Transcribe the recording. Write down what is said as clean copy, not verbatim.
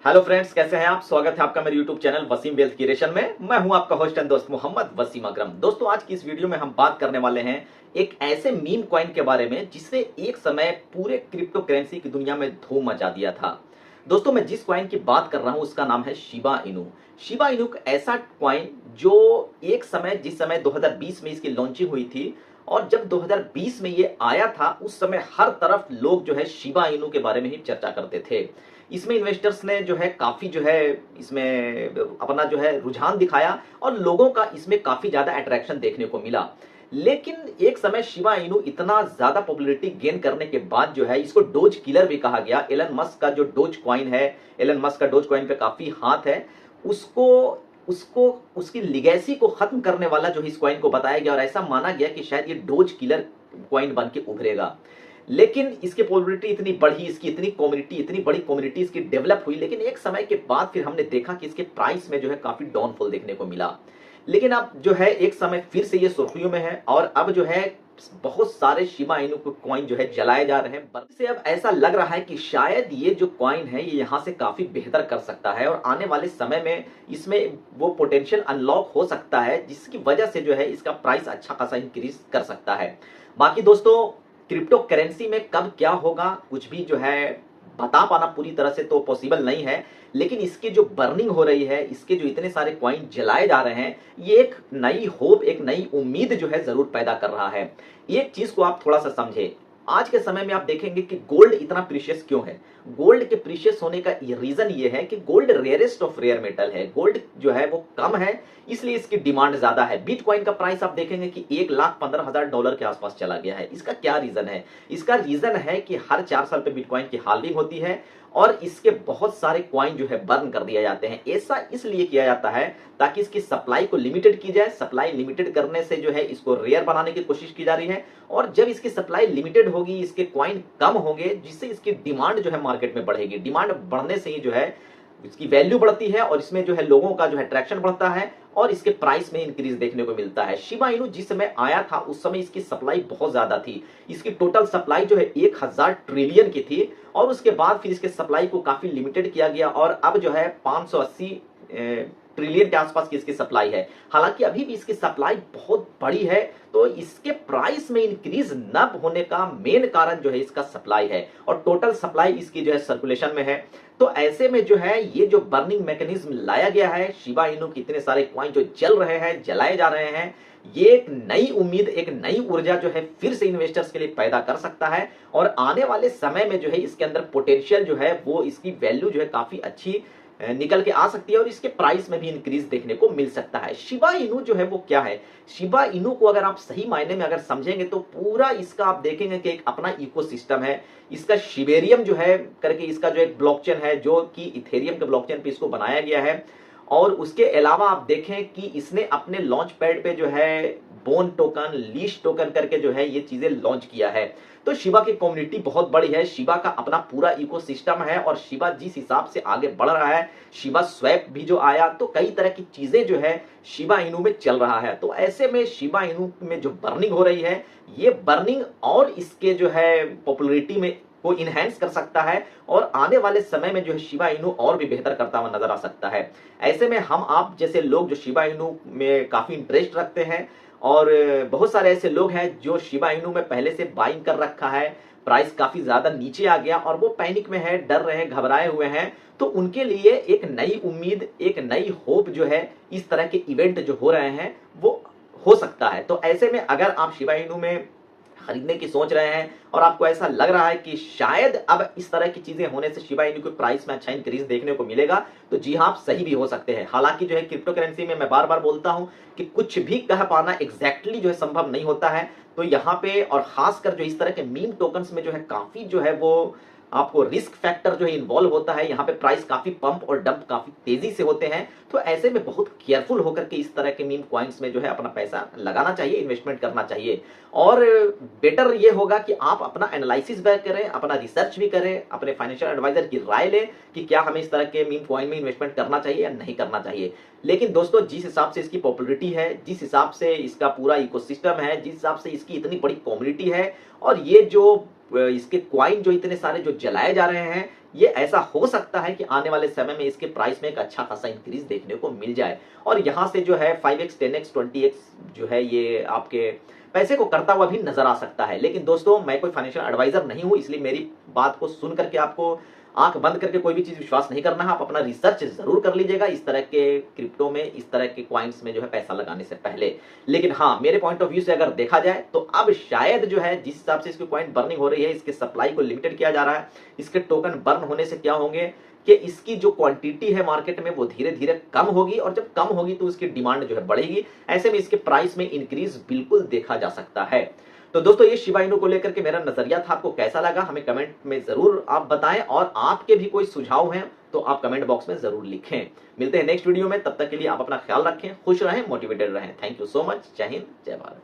Hello friends, कैसे हैं आप। स्वागत है आपका मेरे YouTube channel Wasim wealth creation में। मैं हूं आपका होस्ट एंड दोस्त मोहम्मद वसीम अकरम। दोस्तों, आज की इस वीडियो में हम बात करने वाले हैं एक ऐसे मीम कॉइन के बारे में जिसने एक समय पूरे क्रिप्टो करेंसी की दुनिया में धूम मचा दिया था। दोस्तों, मैं जिस कॉइन की बात कर रहा हूं उसका नाम है शिबा इनू। शिबा इनू एक ऐसा कॉइन जो एक समय जिस समय 2020 में इसकी लॉन्चिंग हुई थी, और जब 2020 में ये आया था उस समय हर तरफ लोग जो है शिबा इनू के बारे में ही चर्चा करते थे। इसमें इन्वेस्टर्स ने जो है काफी जो है इसमें अपना जो है रुझान दिखाया और लोगों का इसमें काफी ज्यादा अट्रैक्शन देखने को मिला। लेकिन एक समय शिबा इनू इतना ज्यादा पॉपुलैरिटी गेन करने के बाद जो है इसको डोज किलर भी कहा गया। एलन मस्क का जो डोज कॉइन है, एलन मस्क का डोज कॉइन पे काफी हाथ है, उसको उसको उसकी लिगेसी को खत्म करने वाला जो इस कॉइन को बताया गया और ऐसा माना गया कि शायद ये डोज किलर कॉइन बन के उभरेगा। लेकिन इसकी पॉपुलैरिटी इतनी बढ़ी, इसकी इतनी बड़ी कम्युनिटी इसकी डेवलप हुई, लेकिन एक समय के बाद फिर हमने देखा कि इसके प्राइस में जो है काफी डाउनफॉल देखने को मिला। लेकिन अब जो है एक समय फिर से ये सुर्खियों में है और अब जो है बहुत सारे शिबा इनू को कॉइन जो है जलाए जा रहे हैं। से अब ऐसा लग रहा है कि शायद ये जो कॉइन है ये यहाँ से काफी बेहतर कर सकता है और आने वाले समय में इसमें वो पोटेंशियल अनलॉक हो सकता है जिसकी वजह से जो है इसका प्राइस अच्छा खासा इंक्रीज कर सकता है। बाकी दोस्तों, क्रिप्टो करेंसी में कब क्या होगा कुछ भी जो है बता पाना पूरी तरह से तो पॉसिबल नहीं है, लेकिन इसकी जो बर्निंग हो रही है, इसके जो इतने सारे कॉइन जलाए जा रहे हैं, ये एक नई होप, एक नई उम्मीद जो है जरूर पैदा कर रहा है। एक चीज को आप थोड़ा सा समझे। आज के समय में आप देखेंगे कि गोल्ड इतना प्रीशियस क्यों है। गोल्ड के प्रीशियस होने का रीजन ये है कि gold rarest of rare metal है। गोल्ड जो है वो कम है, इसलिए इसकी डिमांड ज्यादा है। बिटकॉइन का प्राइस आप देखेंगे कि $1,15,000 के आसपास चला गया है। इसका क्या रीजन है? इसका रीजन है कि हर 4 साल पे बिटकॉइन की हाल्विंग होती है और इसके बहुत सारे कॉइन जो है बर्न कर दिए जाते हैं। ऐसा इसलिए किया जाता है ताकि इसकी सप्लाई को लिमिटेड की जाए। सप्लाई लिमिटेड करने से जो है इसको रेयर बनाने की कोशिश की जा रही है, और जब इसकी सप्लाई लिमिटेड होगी, इसके कॉइन कम होंगे, जिससे इसकी डिमांड जो है मार्केट में बढ़ेगी। डिमांड बढ़ने से ही जो है इसकी वैल्यू बढ़ती है और इसमें जो है लोगों का जो है अट्रैक्शन बढ़ता है और इसके प्राइस में इंक्रीज देखने को मिलता है। शिबा इनू जिस समय आया था उस समय इसकी सप्लाई बहुत ज्यादा थी। इसकी टोटल सप्लाई जो है 1000 ट्रिलियन की थी और उसके बाद फिर इसके सप्लाई को काफी लिमिटेड किया गया और अब जो है 580 ट्रिलियन के आसपास की इसकी सप्लाई है। हालांकि अभी भी इसकी सप्लाई बहुत बड़ी है, तो इसके प्राइस में इंक्रीज न होने का मेन कारण जो है इसका सप्लाई है और टोटल सप्लाई इसकी जो है सर्कुलेशन में है। तो ऐसे में जो है ये जो बर्निंग मैकेनिज्म लाया गया है, शिबा इनू के इतने सारे कॉइन जो जल रहे हैं, जलाए जा रहे हैं, ये एक नई उम्मीद, एक नई ऊर्जा जो है फिर से इन्वेस्टर्स के लिए पैदा कर सकता है और आने वाले समय में जो है इसके अंदर पोटेंशियल जो है वो इसकी वैल्यू जो है काफी अच्छी निकल के आ सकती है और इसके प्राइस में भी इंक्रीज देखने को मिल सकता है। शिबा इनू जो है वो क्या है? शिबा इनू को अगर आप सही मायने में अगर समझेंगे तो पूरा इसका आप देखेंगे कि एक अपना इकोसिस्टम है। इसका शिबेरियम जो है करके इसका जो एक ब्लॉकचेन है जो कि इथेरियम के ब्लॉकचेन पे इसको बनाया गया है, और उसके अलावा आप देखें कि इसने अपने लॉन्च पैड पे जो है बोन टोकन, लीश टोकन करके जो है ये चीजें लॉन्च किया है। तो शिबा की कम्युनिटी बहुत बड़ी है, शिबा का अपना पूरा इकोसिस्टम है और शिबा जिस हिसाब से आगे बढ़ रहा है, शिबा स्वैप भी जो आया, तो कई तरह की चीजें जो है शिबा इनू में चल रहा है। तो ऐसे में शिबा इनू में जो बर्निंग हो रही है, ये बर्निंग और इसके जो है पॉपुलैरिटी में को इनहेंस कर सकता है और आने वाले समय में जो है शिबा इनू और भी बेहतर करता हुआ नजर आ सकता है। ऐसे में हम आप जैसे लोग जो शिबा इनू में काफी इंटरेस्ट रखते हैं, और बहुत सारे ऐसे लोग हैं जो शिबा इनू में पहले से बाइंग कर रखा है, प्राइस काफी ज्यादा नीचे आ गया और वो पैनिक में है, डर रहे हैं, घबराए हुए हैं, तो उनके लिए एक नई उम्मीद, एक नई होप जो है इस तरह के इवेंट जो हो रहे हैं वो हो सकता है। तो ऐसे में अगर आप शिबा इनू में खरीदने की सोच रहे हैं और आपको ऐसा लग रहा है कि शायद अब इस तरह की चीजें होने से शिबा इनू के प्राइस में अच्छा इंक्रीज देखने को मिलेगा, तो जी हाँ, आप सही भी हो सकते हैं। हालांकि जो है क्रिप्टो करेंसी में मैं बार बार बोलता हूं कि कुछ भी कह पाना एग्जैक्टली जो है संभव नहीं होता है। तो यहाँ पे और खासकर जो इस तरह के मीम टोकन्स में जो है काफी जो है वो आपको रिस्क फैक्टर जो है इन्वॉल्व होता है। यहाँ पे प्राइस काफी पंप और डंप काफी तेजी से होते हैं, तो ऐसे में बहुत केयरफुल होकर के इस तरह के मीम कॉइन्स में जो है अपना पैसा लगाना चाहिए, इन्वेस्टमेंट करना चाहिए। और बेटर ये होगा कि आप अपना एनालिसिस भी करें, अपना रिसर्च भी करें, अपने फाइनेंशियल एडवाइजर की राय लें कि क्या हमें इस तरह के मीम कॉइन में इन्वेस्टमेंट करना चाहिए या नहीं करना चाहिए। लेकिन दोस्तों, जिस हिसाब से इसकी पॉपुलैरिटी है, जिस हिसाब से इसका पूरा इकोसिस्टम है, जिस हिसाब से इसकी इतनी बड़ी कम्युनिटी है और ये जो इसके कॉइन जो इतने सारे जो जलाए जा रहे हैं, ये ऐसा हो सकता है कि आने वाले समय में इसके प्राइस में एक अच्छा खासा इंक्रीज देखने को मिल जाए और यहां से जो है 5x 10x 20x जो है ये आपके पैसे को करता हुआ भी नजर आ सकता है। लेकिन दोस्तों मैं कोई फाइनेंशियल एडवाइजर नहीं हूं, इसलिए मेरी बात को सुन करके आपको आंख बंद करके कोई भी चीज विश्वास नहीं करना है। आप अपना रिसर्च जरूर कर लीजिएगा इस तरह के क्रिप्टो में, इस तरह के कॉइन्स में जो है पैसा लगाने से पहले। लेकिन हाँ, मेरे पॉइंट ऑफ व्यू से अगर देखा जाए तो अब शायद जो है जिस हिसाब से इसकी कॉइन बर्निंग हो रही है, इसके सप्लाई को लिमिटेड किया जा रहा है, इसके टोकन बर्न होने से क्या होंगे कि इसकी जो क्वांटिटी है मार्केट में वो धीरे धीरे कम होगी और जब कम होगी तो इसकी डिमांड जो है बढ़ेगी। ऐसे में इसके प्राइस में इंक्रीज बिल्कुल देखा जा सकता है। तो दोस्तों ये शिबा इनू को लेकर के मेरा नजरिया था, आपको कैसा लगा हमें कमेंट में जरूर आप बताएं और आपके भी कोई सुझाव हैं तो आप कमेंट बॉक्स में जरूर लिखें। मिलते हैं नेक्स्ट वीडियो में, तब तक के लिए आप अपना ख्याल रखें, खुश रहें, मोटिवेटेड रहें। Thank you so much. जय हिंद, जय भारत।